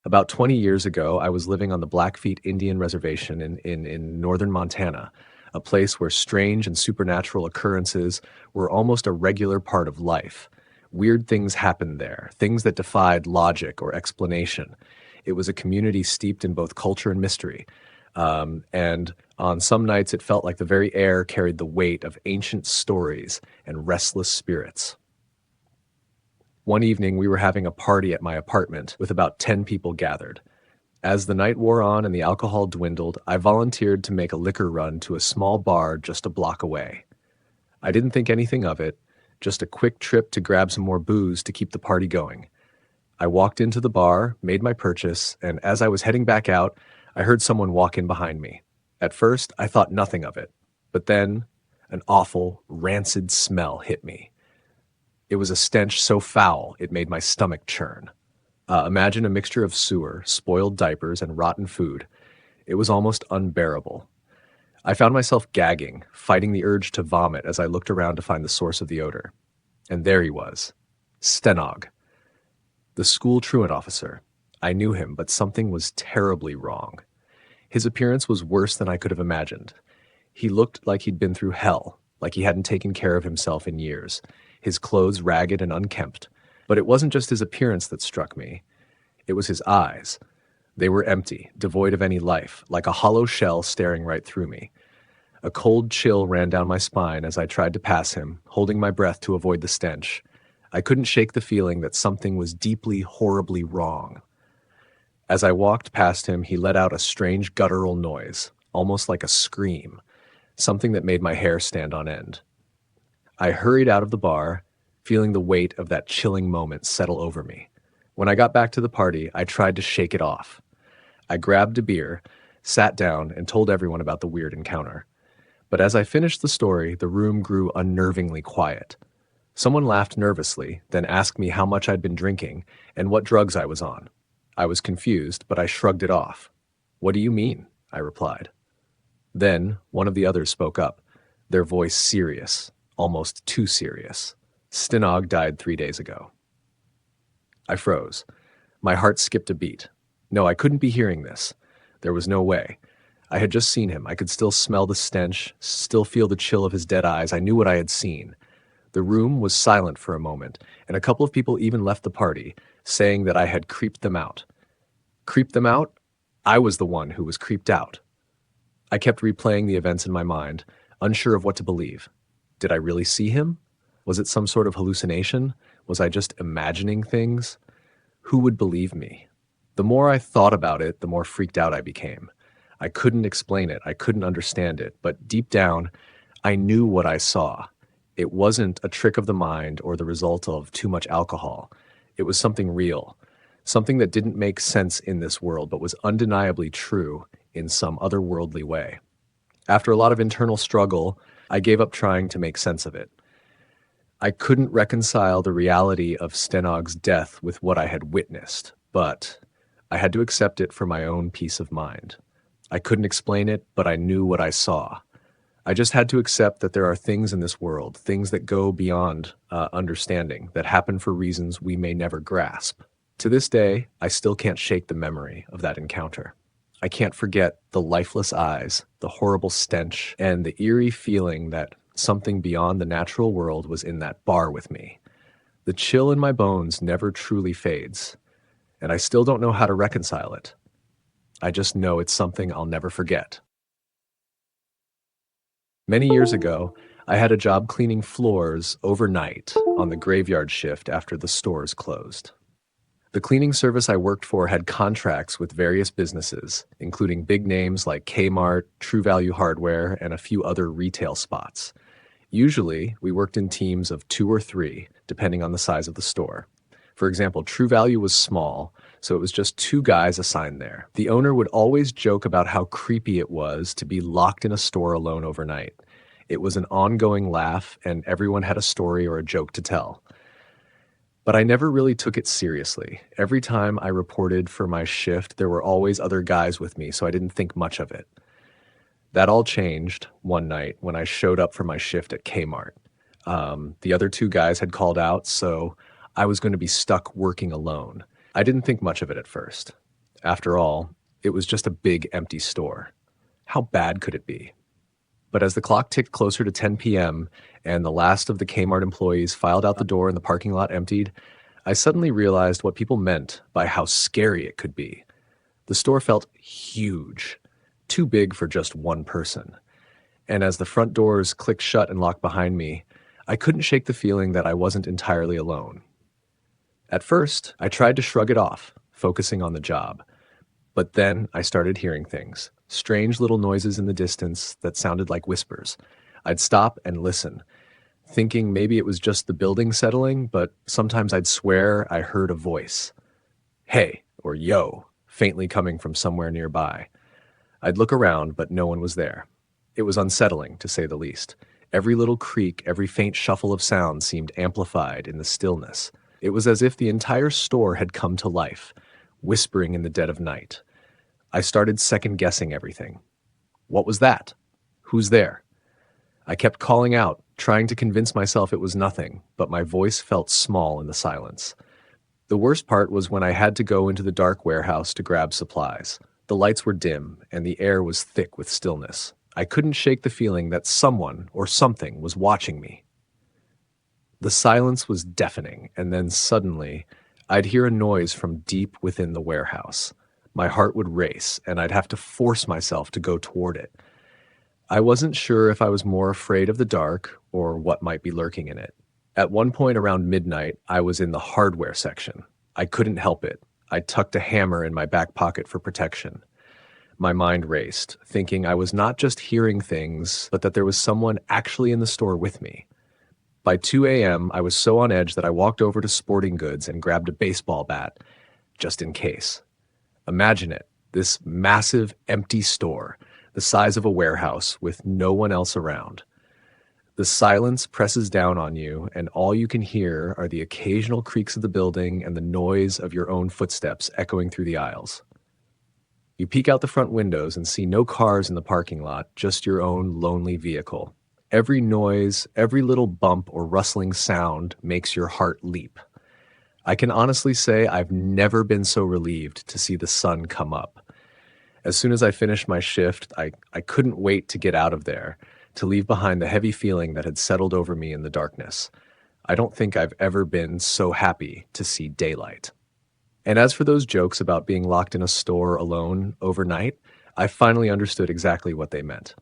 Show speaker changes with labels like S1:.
S1: About 20 years ago, I was living on the Blackfeet Indian Reservation in northern Montana, a place where strange and supernatural occurrences were almost a regular part of life. Weird things happened there, things that defied logic or explanation. It was a community steeped in both culture and mystery. And on some nights, it felt like the very air carried the weight of ancient stories and restless spirits. One evening, we were having a party at my apartment with about 10 people gathered. As the night wore on and the alcohol dwindled, I volunteered to make a liquor run to a small bar just a block away. I didn't think anything of it, just a quick trip to grab some more booze to keep the party going. I walked into the bar, made my purchase, and as I was heading back out, I heard someone walk in behind me. At first, I thought nothing of it, but then an awful, rancid smell hit me. It was a stench so foul it made my stomach churn. Imagine a mixture of sewer, spoiled diapers, and rotten food. It was almost unbearable. I found myself gagging, fighting the urge to vomit as I looked around to find the source of the odor. And there he was, Stenog, the school truant officer. I knew him, but something was terribly wrong. His appearance was worse than I could have imagined. He looked like he'd been through hell, like he hadn't taken care of himself in years, his clothes ragged and unkempt. But it wasn't just his appearance that struck me. It was his eyes. They were empty, devoid of any life, like a hollow shell staring right through me. A cold chill ran down my spine as I tried to pass him, holding my breath to avoid the stench. I couldn't shake the feeling that something was deeply, horribly wrong. As I walked past him, he let out a strange guttural noise, almost like a scream, something that made my hair stand on end. I hurried out of the bar, feeling the weight of that chilling moment settle over me. When I got back to the party, I tried to shake it off. I grabbed a beer, sat down, and told everyone about the weird encounter. But as I finished the story, the room grew unnervingly quiet. Someone laughed nervously, then asked me how much I'd been drinking and what drugs I was on. I was confused, but I shrugged it off. "What do you mean?" I replied. Then one of the others spoke up, their voice serious, almost too serious. "Stenog died 3 days ago." I froze. My heart skipped a beat. No, I couldn't be hearing this. There was no way. I had just seen him. I could still smell the stench, still feel the chill of his dead eyes. I knew what I had seen. The room was silent for a moment, and a couple of people even left the party, saying that I had creeped them out. Creeped them out? I was the one who was creeped out. I kept replaying the events in my mind, unsure of what to believe. Did I really see him? Was it some sort of hallucination? Was I just imagining things? Who would believe me? The more I thought about it, the more freaked out I became. I couldn't explain it. I couldn't understand it. But deep down, I knew what I saw. It wasn't a trick of the mind or the result of too much alcohol. It was something real, something that didn't make sense in this world, but was undeniably true in some otherworldly way. After a lot of internal struggle, I gave up trying to make sense of it. I couldn't reconcile the reality of Stenog's death with what I had witnessed, but I had to accept it for my own peace of mind. I couldn't explain it, but I knew what I saw. I just had to accept that there are things in this world, things that go beyond understanding, that happen for reasons we may never grasp. To this day, I still can't shake the memory of that encounter. I can't forget the lifeless eyes, the horrible stench, and the eerie feeling that something beyond the natural world was in that bar with me. The chill in my bones never truly fades, and I still don't know how to reconcile it. I just know it's something I'll never forget. Many years ago, I had a job cleaning floors overnight on the graveyard shift after the stores closed. The cleaning service I worked for had contracts with various businesses, including big names like Kmart, True Value Hardware, and a few other retail spots. Usually, we worked in teams of 2 or 3, depending on the size of the store. For example, True Value was small, so it was just 2 guys assigned there. The owner would always joke about how creepy it was to be locked in a store alone overnight. It was an ongoing laugh, and everyone had a story or a joke to tell. But I never really took it seriously. Every time I reported for my shift, there were always other guys with me, so I didn't think much of it. That all changed one night when I showed up for my shift at Kmart. The other 2 guys had called out, so I was going to be stuck working alone. I didn't think much of it at first. After all, it was just a big empty store. How bad could it be? But as the clock ticked closer to 10 p.m. and the last of the Kmart employees filed out the door and the parking lot emptied, I suddenly realized what people meant by how scary it could be. The store felt huge, too big for just one person. And as the front doors clicked shut and locked behind me, I couldn't shake the feeling that I wasn't entirely alone. At first, I tried to shrug it off, focusing on the job. But then I started hearing things, strange little noises in the distance that sounded like whispers. I'd stop and listen, thinking maybe it was just the building settling, but sometimes I'd swear I heard a voice. Hey, or yo, faintly coming from somewhere nearby. I'd look around, but no one was there. It was unsettling, to say the least. Every little creak, every faint shuffle of sound seemed amplified in the stillness. It was as if the entire store had come to life, whispering in the dead of night. I started second-guessing everything. What was that? Who's there? I kept calling out, trying to convince myself it was nothing, but my voice felt small in the silence. The worst part was when I had to go into the dark warehouse to grab supplies. The lights were dim, and the air was thick with stillness. I couldn't shake the feeling that someone or something was watching me. The silence was deafening, and then suddenly, I'd hear a noise from deep within the warehouse. My heart would race, and I'd have to force myself to go toward it. I wasn't sure if I was more afraid of the dark or what might be lurking in it. At one point around midnight, I was in the hardware section. I couldn't help it. I tucked a hammer in my back pocket for protection. My mind raced, thinking I was not just hearing things, but that there was someone actually in the store with me. By 2 a.m., I was so on edge that I walked over to Sporting Goods and grabbed a baseball bat, just in case. Imagine it, this massive, empty store, the size of a warehouse, with no one else around. The silence presses down on you, and all you can hear are the occasional creaks of the building and the noise of your own footsteps echoing through the aisles. You peek out the front windows and see no cars in the parking lot, just your own lonely vehicle. Every noise, every little bump or rustling sound makes your heart leap. I can honestly say I've never been so relieved to see the sun come up. As soon as I finished my shift, I couldn't wait to get out of there, to leave behind the heavy feeling that had settled over me in the darkness. I don't think I've ever been so happy to see daylight. And as for those jokes about being locked in a store alone overnight, I finally understood exactly what they meant.